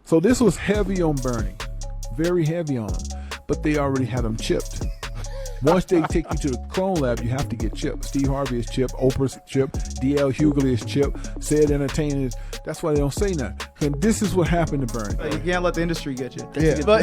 So this was heavy on Bernie, very heavy on him, but they already had him chipped. Once they take you to the clone lab, you have to get chipped. Steve Harvey is chipped, Oprah's chipped, D.L. Hughley is chipped, Said Entertainers. That's why they don't say nothing. And this is what happened to Bernie. You can't let the industry get you. Yeah. But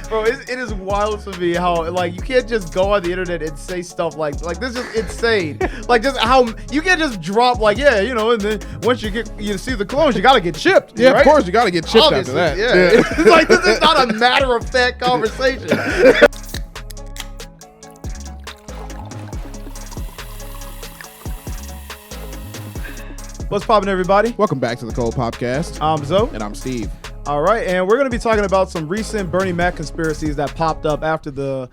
bro, it is wild to me how like you can't just go on the internet and say stuff like this is insane. Like just how you can't just drop like and then once you see the clones, you gotta get chipped. Yeah, right? of course you gotta get chipped Obviously, after that. Yeah. It's like this is not a matter of fact conversation. What's poppin', everybody? Welcome back to the Cold Popcast. I'm Zoe. And I'm Steve. All right, and we're going to be talking about some recent Bernie Mac conspiracies that popped up after the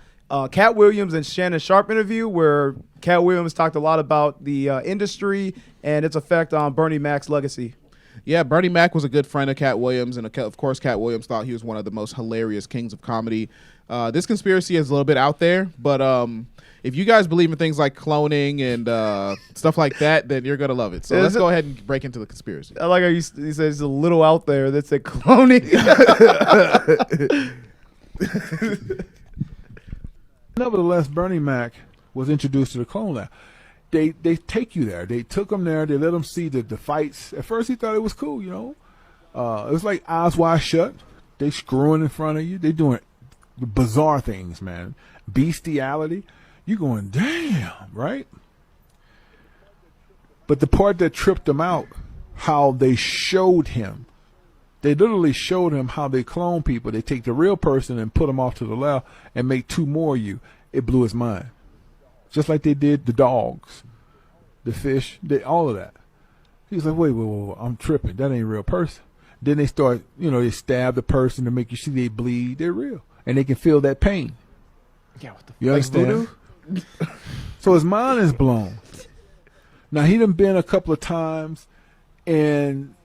Cat Williams and Shannon Sharpe interview, where Cat Williams talked a lot about the industry and its effect on Bernie Mac's legacy. Yeah, Bernie Mac was a good friend of Cat Williams, and of course Cat Williams thought he was one of the most hilarious kings of comedy. This conspiracy is a little bit out there, but if you guys believe in things like cloning and stuff like that, then you're going to love it. So let's go ahead and break into the conspiracy. I like how you said it's a little out there that said cloning. Nevertheless, Bernie Mac was introduced to the clone lab. They take you there. They took him there. They let him see the fights. At first, he thought it was cool, It was like eyes wide shut. They screwing in front of you. They doing bizarre things, man. Bestiality. You going, damn, right? But the part that tripped him out, how they showed him. They literally showed him how they clone people. They take the real person and put them off to the left and make two more of you. It blew his mind. Just like they did the dogs, the fish, all of that. He was like, wait, I'm tripping. That ain't a real person. Then they start, they stab the person to make you see they bleed. They're real. And they can feel that pain. Yeah, what the You understand? So his mind is blown. Now, he done been a couple of times, and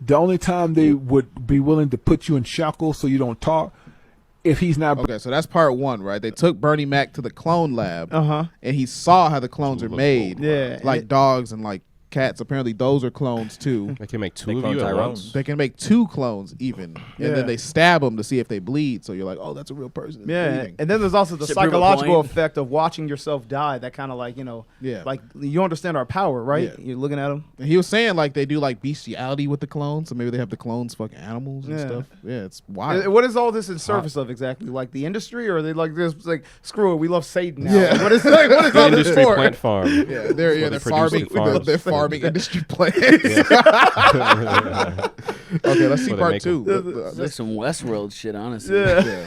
the only time they would be willing to put you in shackles so you don't talk, if he's not... Okay, so that's part one, right? They took Bernie Mac to the clone lab, and he saw how the clones are made. Yeah. Like dogs and like cats. Apparently those are clones too. They can make two of you at once. They can make two clones even. And then they stab them to see if they bleed. So you're like, oh, that's a real person. It's bleeding. And then there's also the psychological effect of watching yourself die. That kind of like, like you understand our power, right? Yeah. You're looking at them. And he was saying like they do like bestiality with the clones. So maybe they have the clones fuck animals and stuff. Yeah, it's wild. What is all this in service of exactly? Like the industry, or are they like this? Like screw it, we love Satan now. Yeah. Like, what is all this industry for? plant farm. Yeah, they're farming. They're farming industry plants. Okay, let's see part two. It's like some Westworld shit, honestly. Yeah.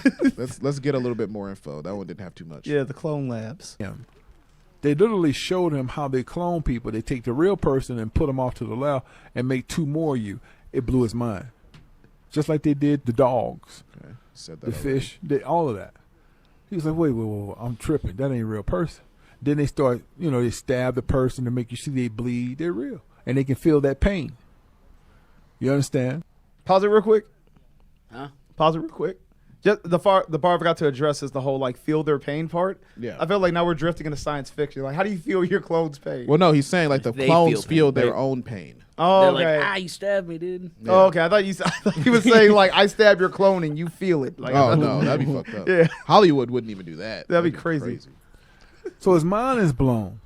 Let's get a little bit more info. That one didn't have too much. Yeah, the clone labs. Yeah. They literally showed him how they clone people. They take the real person and put them off to the left and make two more of you. It blew his mind. Just like they did the dogs, the fish, all of that. He was like, wait, I'm tripping. That ain't a real person. Then they start, they stab the person to make you see they bleed. They're real. And they can feel that pain. You understand? Pause it real quick. Huh? Pause it real quick. Just the part I forgot to address is the whole like feel their pain part. Yeah. I feel like now we're drifting into science fiction. Like, how do you feel your clones' pain? Well, no, he's saying like the They clones feel feel their own pain. Oh, They're okay. like, you stabbed me, dude. Yeah. Oh, okay. I thought he was saying like, I stab your clone and you feel it. Like, Oh no, that'd be fucked up. Yeah. Hollywood wouldn't even do that. That'd be crazy. So his mind is blown.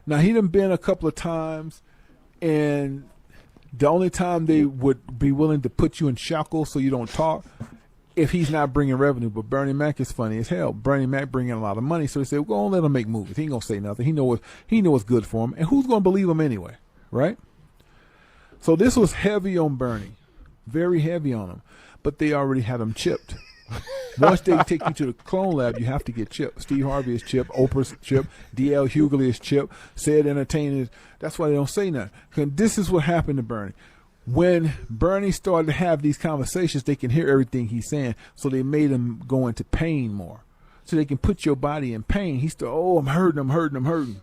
Now, he done been a couple of times, and the only time they would be willing to put you in shackles so you don't talk, if he's not bringing revenue. But Bernie Mac is funny as hell. Bernie Mac bringing a lot of money, so they say, well, let him make movies. He ain't gonna say nothing. He know what's good for him, and who's gonna believe him anyway, right? So this was heavy on Bernie, very heavy on him, but they already had him chipped. Once they take you to the clone lab, you have to get chipped. Steve Harvey is chipped, Oprah's chipped, D.L. Hughley is chipped, Said Entertainers. That's why they don't say nothing. Because this is what happened to Bernie. When Bernie started to have these conversations, they can hear everything he's saying, so they made him go into pain more. So they can put your body in pain. He started, I'm hurting.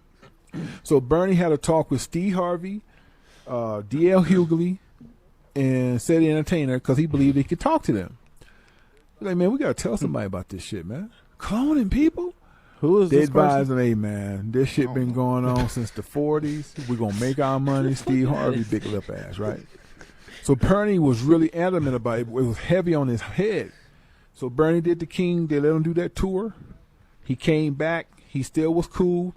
So Bernie had a talk with Steve Harvey, D.L. Hughley, and Said Entertainer, because he believed he could talk to them. Like, man, we got to tell somebody about this shit, man. Cloning people? Who is They this advise person? them, hey, man, this shit been going on since the 40s. We're going to make our money. Steve Harvey, big lip ass, right? So Bernie was really adamant about it. It was heavy on his head. So Bernie did the King. They let him do that tour. He came back. He still was cool.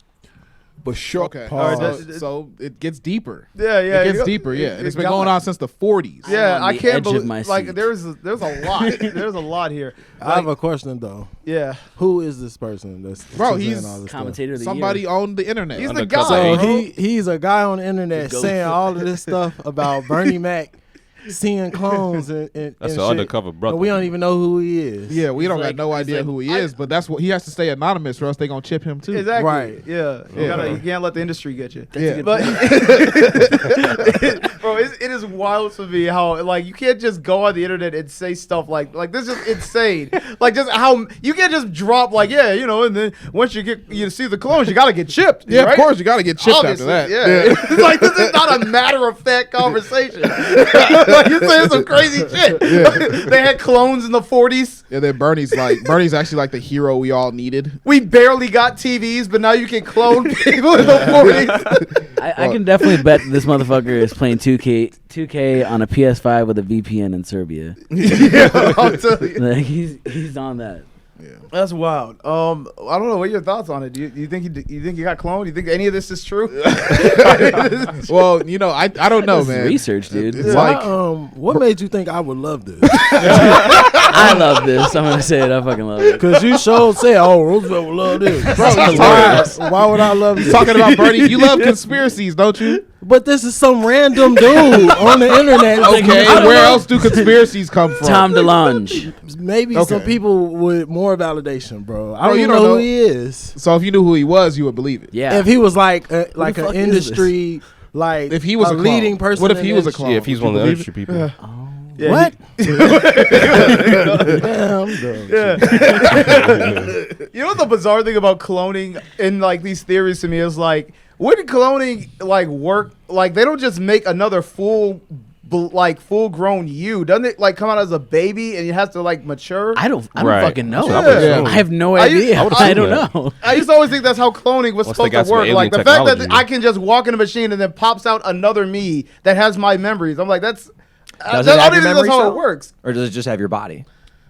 But short Okay. pause. So it gets deeper. Yeah, yeah. It gets deeper, yeah. And it's been going on since the 40s. Yeah, I'm on I the can't edge of believe. my Like, seat. there's a lot. There's a lot here. I have a question though. Yeah. Who is this person? That's Bro, saying he's all this stuff? Commentator of the Somebody year. on the internet. He's the Undercover guy. So bro. he's a guy on the internet The goat. saying all of this stuff about Bernie Mac seeing clones and That's and an shit, undercover brother. and we don't even know who he is. Yeah, we don't got like- no he's idea like- who he is, but that's what he has to stay anonymous, or else they gonna chip him too. Exactly. Right. Yeah. You can't let the industry get you. Yeah. But bro, it is wild to me how like you can't just go on the internet and say stuff like this is insane. Like just how you can't just drop like and then once you see the clones, you gotta get chipped. Yeah, right? of course you got to get chipped Obviously, after that. yeah. It's like this is not a matter of fact conversation. Like you're saying some crazy shit. They had clones in the 40s. And then Bernie's actually like the hero we all needed. We barely got TVs, but now you can clone people in the 40s. I can definitely bet this motherfucker is playing 2K on a PS5 with a VPN in Serbia. Yeah, I'll tell you. Like he's on that. That's wild. I don't know. What are your thoughts on it? Do you think you think you got cloned? Do you think any of this is true? Well, I don't know, This is man. research, dude. It's Why, like what made you think I would love this? I love this. I'm gonna say it. I fucking love it. Because you showed say, "Oh, Roosevelt would love this." Bro, he's Why would I love this? talking about Bernie. You love conspiracies, don't you? But this is some random dude on the internet. Okay, I don't where know. else do conspiracies come from? Tom DeLonge. Maybe some Okay. people with more validation, bro. I Bro, don't you even don't know know. who he is. So if you knew who he was, you would believe it. Yeah. If he was like the an fuck is industry, like If he was a clone. leading person, What if he in was a industry- clone? Yeah, if he's Would one of you the believe industry it? people. Yeah, What? Yeah, I'm done. You know what the bizarre thing about cloning in like these theories to me is like, wouldn't cloning like work? Like they don't just make another full grown you. Doesn't it like come out as a baby and you have to like mature? I don't Right. fucking know. That's what I would assume. I have no I used- idea. I I, would don't assume know. I used to always think that's how cloning was Once they supposed got to some work. alien Like the fact that technology. I can just walk in a machine and then pops out another me that has my memories. I'm like, that's. Does I it don't have even your think that's how memories, it though? works. Or does it just have your body?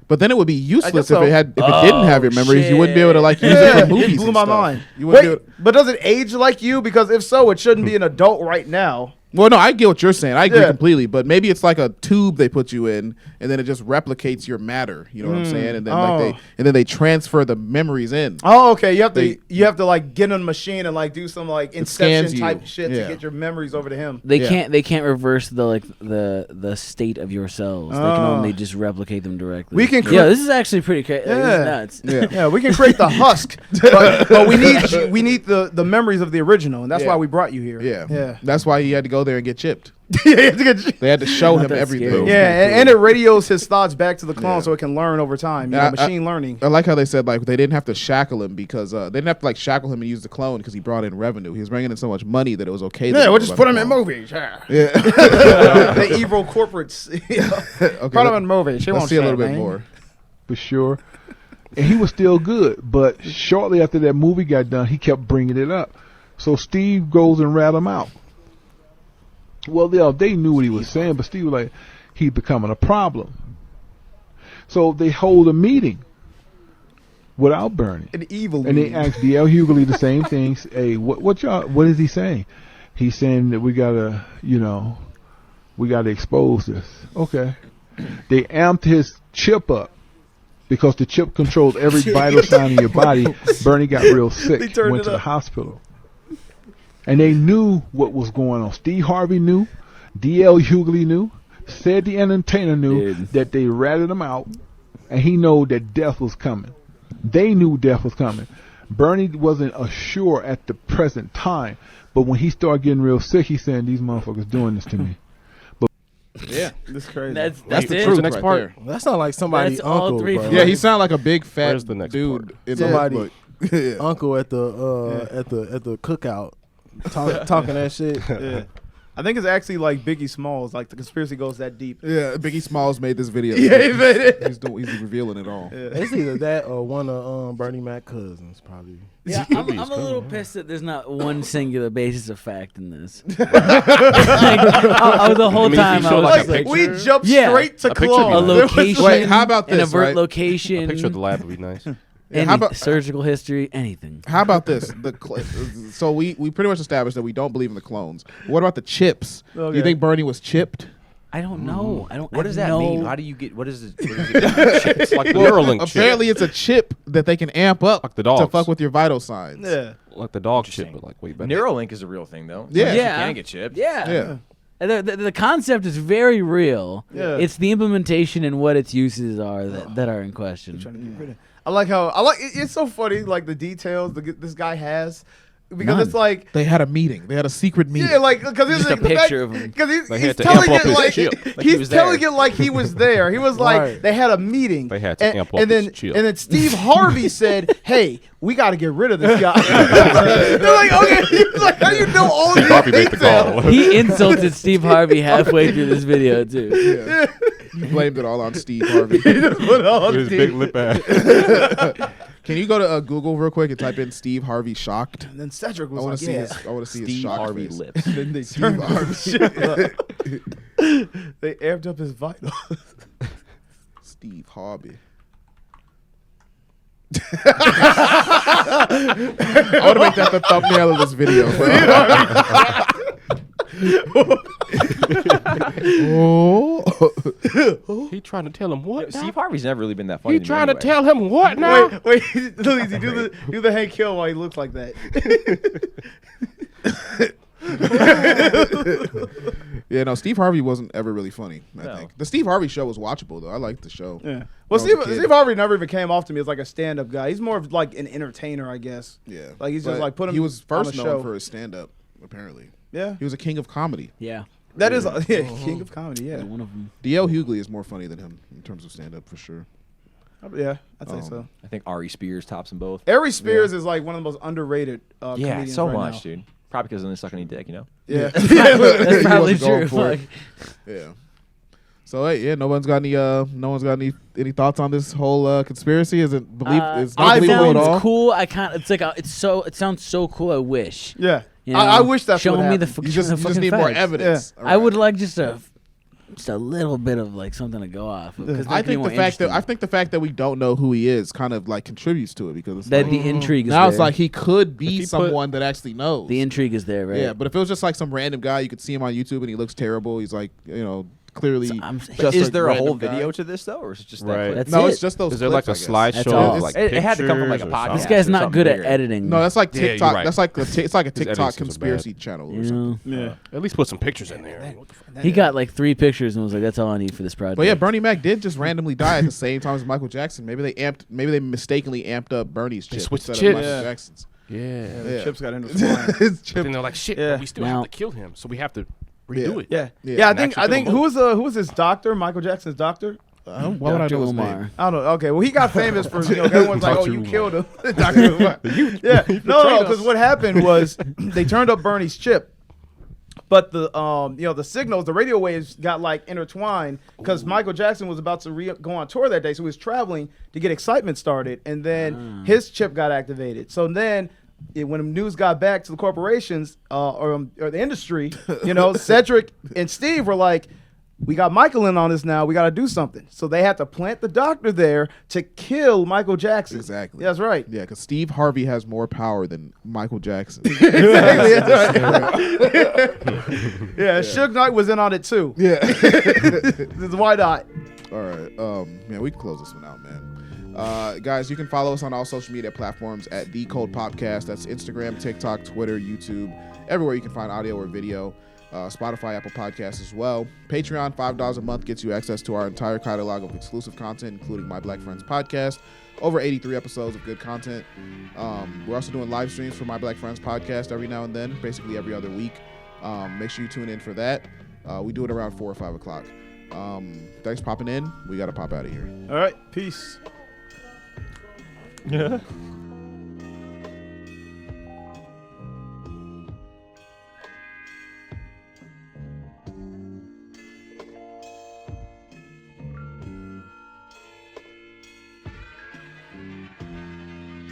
But then it would be useless so. if it didn't have your memories. You wouldn't be able to like use it Yeah, for movies. it blew and my stuff. mind. You wouldn't be Wait, able but does it age like you? Because if so, it shouldn't be an adult right now. Well, no, I get what you're saying. I agree Yeah. completely. But maybe it's like a tube they put you in, and then it just replicates your matter. You know what I'm saying? And then Oh. they transfer the memories in. Oh, okay. You have They- to like get on a machine and like do some like scans Inception type you. shit Yeah. to get your memories over to him. They Yeah. can't reverse the state of your cells. They can Oh. only just replicate them directly. We can Yeah, this is actually pretty crazy. This Yeah. is nuts. Yeah. Yeah, we can create the husk, but we need the memories of the original, and that's Yeah. why we brought you here. Yeah. yeah, That's why he had to go there and get chipped. yeah. You have to get- They had to show Not him that everything. scary. Yeah, and it radios his thoughts back to the clone Yeah. so it can learn over time. You Yeah, know, machine learning. I like how they said like they didn't have to shackle him because they didn't have to like shackle him and use the clone because he brought in revenue. He was bringing in so much money that it was okay. Yeah, to we'll go just by put the him in clone. movies. Yeah. Yeah. The evil corporates. Okay, Put him in movies. She let's won't see a little say, bit man. more. For sure. And he was still good. But shortly after that movie got done, he kept bringing it up. So Steve goes and rat him out. Well, they knew what he was saying, but Steve was like, he's becoming a problem. So they hold a meeting without Bernie. An evil. And they mean. asked D.L. Hughley the same thing. Hey, what is he saying? He's saying that we gotta expose this. Okay. They amped his chip up because the chip controls every vital sign in your body. Bernie got real sick, They turned went it to the up. hospital. And they knew what was going on. Steve Harvey knew. D.L. Hughley knew. Said the Entertainer knew Dude. that they ratted him out, and he knew that death was coming. They knew death was coming. Bernie wasn't sure at the present time, but when he started getting real sick, he said, "These motherfuckers doing this to me." Yeah, This crazy. That's the it. truth next right part? there. That sounds like somebody's That's all uncle, three bro. for Yeah, he sounded like a big fat Where's the next dude. part? In Somebody- the book. Yeah. uncle at the cookout, talking that shit. Yeah. I think it's actually like Biggie Smalls. Like the conspiracy goes that deep. Yeah, Biggie Smalls made this video. Yeah, he made it. He's revealing it all. Yeah. It's either that or one of Bernie Mac cousins, probably. Yeah, I'm a little pissed that there's not one singular basis of fact in this. The whole time I was Like, like, we jumped Yeah. straight to A picture clone. a would be nice. location, Wait, how about an this, avert right? location, A picture of the lab would be nice. any how about- surgical history, anything. How about this? So we pretty much established that we don't believe in the clones. What about the chips? Do Okay. you think Bernie was chipped? I don't know. I don't. What does I that know. mean? How do you get? What is it? It's like the Neuralink chip. Apparently, it's a chip that they can amp up Like the to dogs. fuck with your vital signs. Yeah. Like the dog chip, Interesting. but like way better. Neuralink is a real thing, though. Yeah. You Yeah. can get chipped. Yeah. Yeah. And The concept is very real. Yeah. It's the implementation and what its uses are that are in question. Trying to get rid of. I like it's so funny, like the details this guy has, because None. it's like. They had a meeting. They had a secret meeting. Yeah, like because Just a picture of him. Because They he's had to telling amp up it his like chip. Like he he's was telling there. it like he was there. He was like Right. they had a meeting. They had to and, amp up and then his chip. and then Steve Harvey said, "Hey, we got to get rid of this guy." They're like, "Okay." He was like, "How do you know all these Harvey made the details?" call. He insulted Steve Harvey halfway through this video too. Yeah. You blamed it all on Steve Harvey. Put all With his the- big lip ass. Can you go to Google real quick and type in Steve Harvey shocked? And then Cedric I was want like, to see "Yeah." his. I want to see his Steve shocked Harvey face. lips. Then they turned Harvey. shit up. They amped up his vitals. Steve Harvey. I want to make that the thumbnail of this video. Oh. He trying to tell him what? now? Steve Harvey's never really been that funny. He to me trying to anyway. tell him what now? Wait, Luigi, do the Hank Hill while he looks like that. Yeah, no, Steve Harvey wasn't ever really funny, I No. think. The Steve Harvey show was watchable, though. I liked the show. Yeah. When Well, I was a kid. Steve Harvey never even came off to me as like a stand-up guy. He's more of like an entertainer, I guess. Yeah. Like, he's just But like put him He was on first a known show. for his stand-up, apparently. Yeah. He was a king of comedy. Yeah, That is king of comedy. Yeah. one of them. D.L. Hughley is more funny than him in terms of stand-up, for sure. Yeah, I'd say so. I think Ari Spears tops them both. Ari Spears is like one of the most underrated Yeah, comedians so right much, now. dude. Probably because they suck any dick, you know. Yeah. That's probably wasn't going true. for it. Fuck. Yeah. So hey, yeah, no one's got any thoughts on this whole conspiracy? Is it It not believable at all? sounds cool. I can't. It's like it sounds so cool. I wish. Yeah. You know? I wish that's show what me the, happened. You show just, the you just fucking need more facts. evidence. I would like just a little bit of like something to go off. Of, 'cause I that'd be think more the fact that we don't know who he is kind of like contributes to it because it's that like, the intrigue is now there. it's like he could be he put- someone that actually knows. the intrigue is there, right? Yeah, but if it was just like some random guy, you could see him on YouTube and he looks terrible. He's like, clearly. I'm- just Is there a random whole guy. video to this though, or is it just that? Right. clip? That's No, it. it's just those. Is there like a clips, I guess. That's slideshow all. of like It had to come from like a pictures or podcast. something? This guy's or not something good at bigger. editing. No, that's like Yeah, you're TikTok. right. That's like it's like a His TikTok edits are conspiracy bad. channel or You something. know? Yeah. At least put some pictures in there. He got like 3 pictures and was like, "That's all I need for this project." But yeah, Bernie Mac did just randomly die at the same time as Michael Jackson. Maybe they mistakenly amped up Bernie's chip switched instead chips. of Michael Yeah. Jackson's. Yeah. Yeah. Chips got intertwined. His But chip. then they're like, shit, Yeah. but we still Now- have to kill him, so we have to redo it. Yeah. Yeah. Yeah, I And think actually kill who was his doctor? Michael Jackson's doctor? Why would I Dr. know his Umar. name? I don't know. Okay, well, he got famous for, everyone's like, oh, Dr. you Umar. killed him. Dr. Umar. Yeah. No, because what happened was they turned up Bernie's chip. But the the signals, the radio waves got like intertwined because Michael Jackson was about to go on tour that day, so he was traveling to get excitement started, and then his chip got activated. So then, when the news got back to the corporations or the industry, Cedric and Steve were like, "We got Michael in on this now. We got to do something." So they had to plant the doctor there to kill Michael Jackson. Exactly. Yeah, that's right. Yeah, because Steve Harvey has more power than Michael Jackson. Exactly. That's right. Yeah, Suge Knight was in on it too. Yeah. Why not? All right. Man, we can close this one out, man. Guys, you can follow us on all social media platforms at The Cold Podcast. That's Instagram, TikTok, Twitter, YouTube, everywhere you can find audio or video. Spotify, Apple Podcasts as well. Patreon, $5 a month gets you access to our entire catalog of exclusive content, including My Black Friends podcast. Over 83 episodes of good content. We're also doing live streams for My Black Friends podcast every now and then, basically every other week. Make sure you tune in for that. We do it around 4 or 5 o'clock. Thanks for popping in. We got to pop out of here. All right, peace. Yeah.